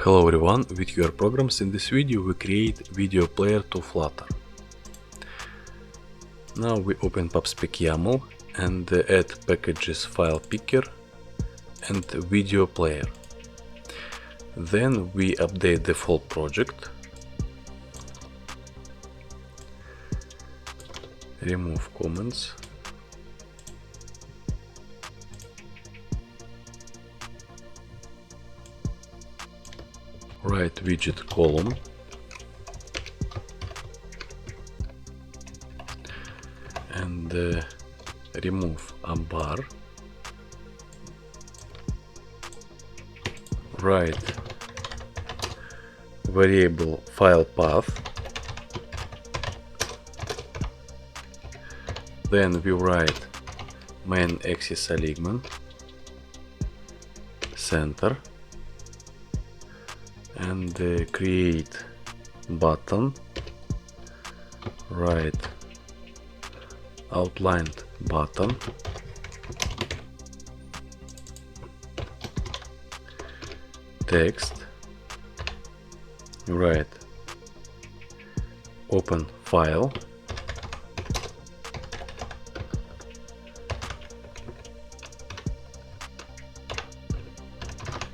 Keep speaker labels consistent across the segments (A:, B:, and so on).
A: Hello everyone, with artprograms. In this video we create video player to Flutter. Now we open pubspec YAML and add packages file picker and video player. Then we update default project, remove comments, write widget column, and remove a bar, write variable file path, then we write main axis alignment, center, and create button, write outlined button, text, write open file,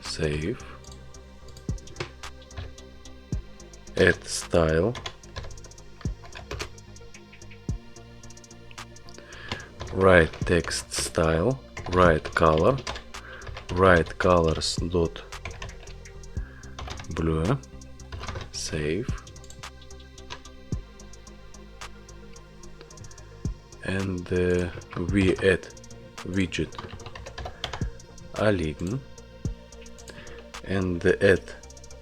A: save, add style, write text style, write color, write colors dot blue, save, and we add widget align and add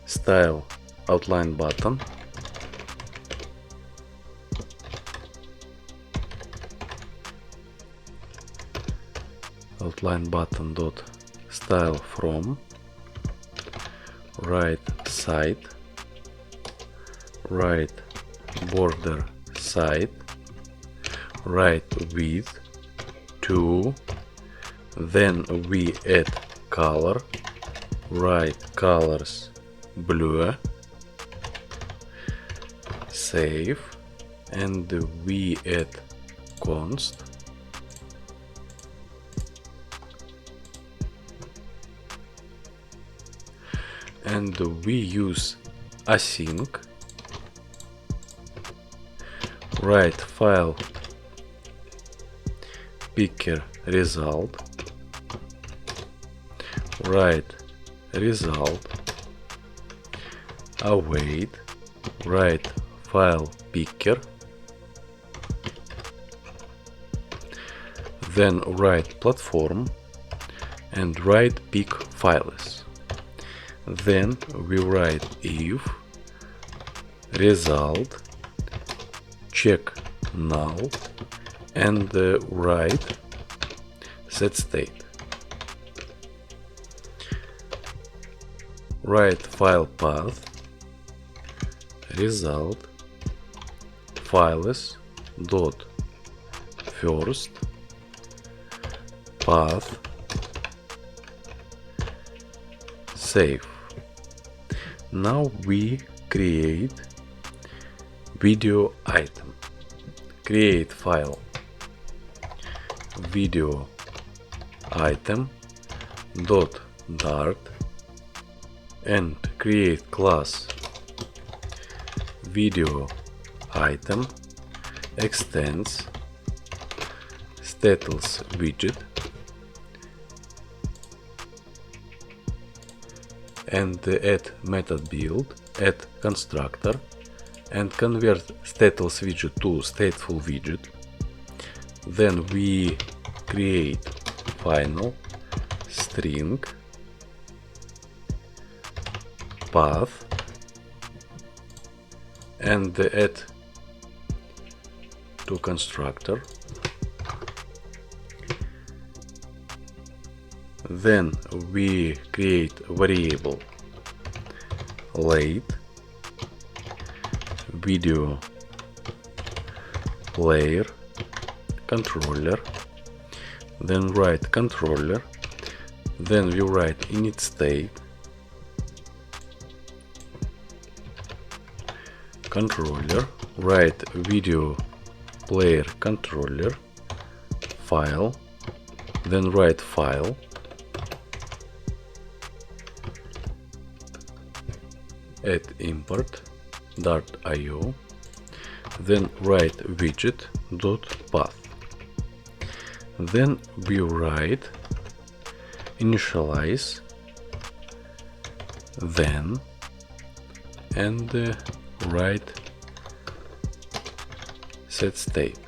A: style outline button, outline button dot style from, write side, write border side, write width 2, then we add color, write colors blue, save, and we add const, and we use async, write file picker result, write result, await, write file picker, then write platform and write pick files. Then we write if result check null and write set state. Write file path result files dot first path, save. Now we create video item. Create file video item dot dart and create class video item extends status widget and add method build, add constructor and convert status widget to stateful widget. Then we create final string path and add to constructor. Then we create variable late video player controller, then write controller, then we write init state controller, write video player controller, file, then write file, add import .io, then write widget.path. Then we write initialize, then, and write set state.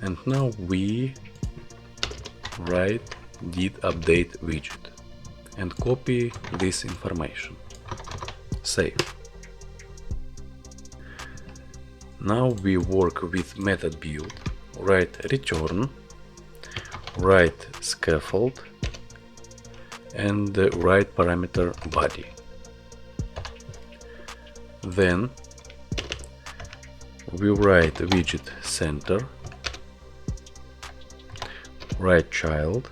A: And now we write did update widget and copy this information. Save. Now we work with method build. Write return, write scaffold, and write parameter body. Then we write widget center, write child,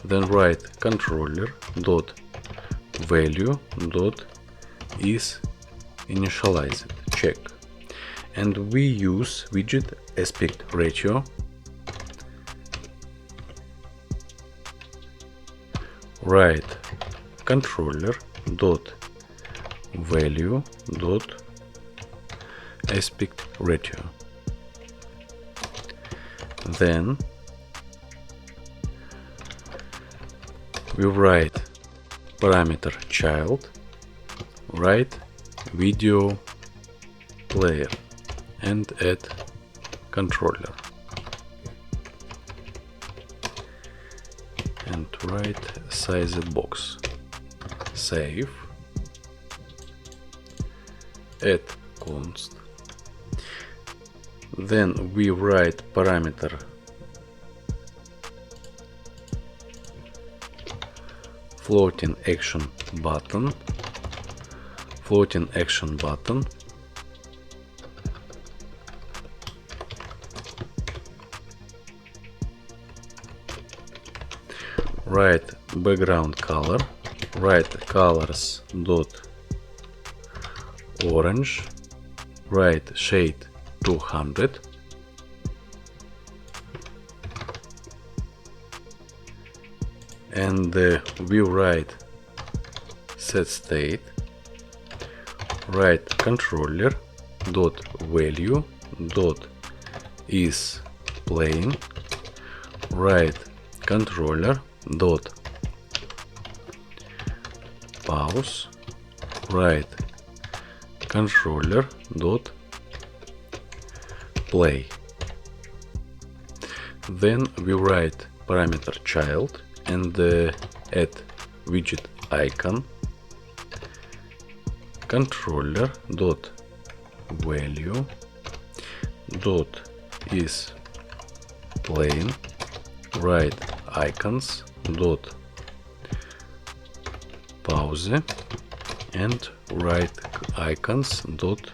A: then write controller dot value dot is initialized, check, and we use widget aspect ratio, write controller dot value dot aspect ratio, then we write parameter child, write video player, and add controller, and write sized box. Save, add const, then we write parameter floating action button, write background color, write colors dot orange, write shade 200, and we write set state, write controller dot value dot is plain, write controller dot pause, write controller dot play. Then we write parameter child and add widget icon, controller dot value dot is plain, write icons dot pause, and write icons dot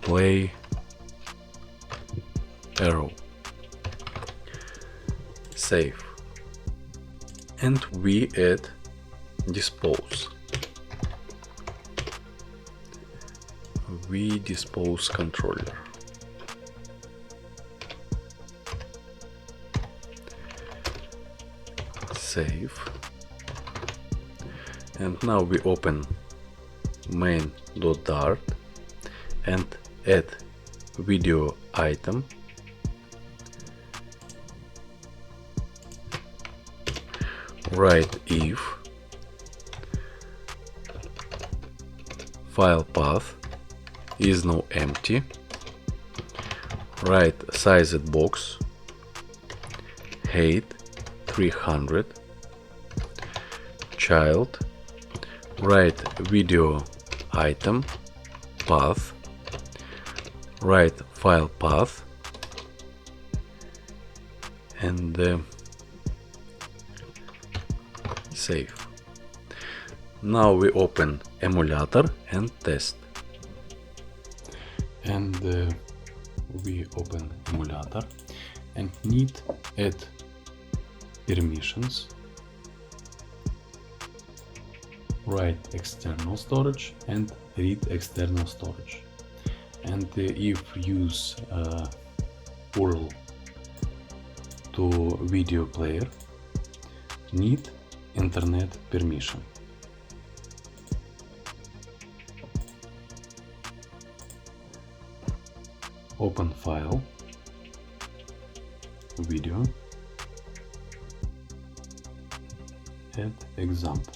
A: play arrow. Save, and we add dispose. We dispose controller. Save, and now we open main.dart and add video item, write if file path is now empty, write sized box, height 300, child, write video item path, write file path, and save. Now we open emulator and test. And we open emulator and need add permissions. write external storage and read external storage. And if use URL to video player, need internet permission. Open file, video, add example.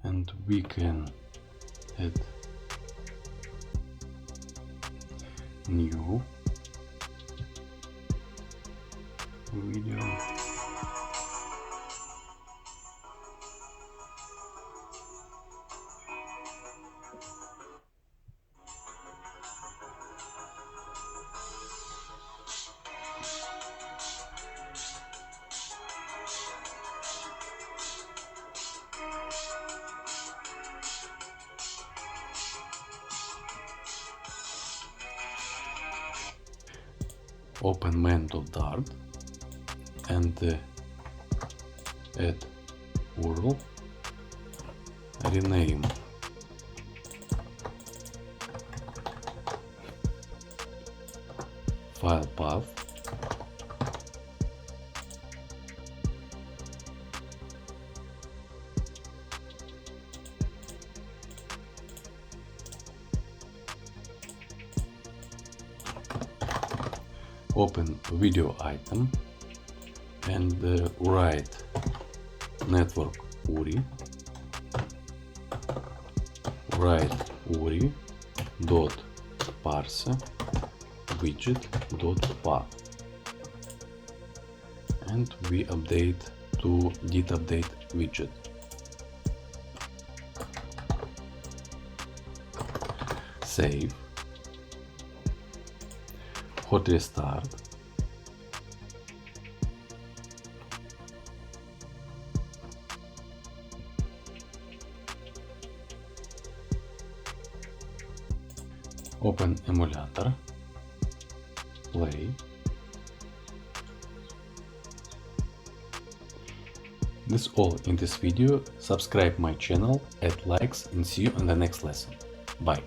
A: And we can add new video. Open main.dart and add URL, rename file path, open video item and write network URI, write URI dot parse widget dot path, and we update to git update widget. Save, hot restart, open emulator, play. That's all in this video. Subscribe my channel, add likes, and see you in the next lesson. Bye.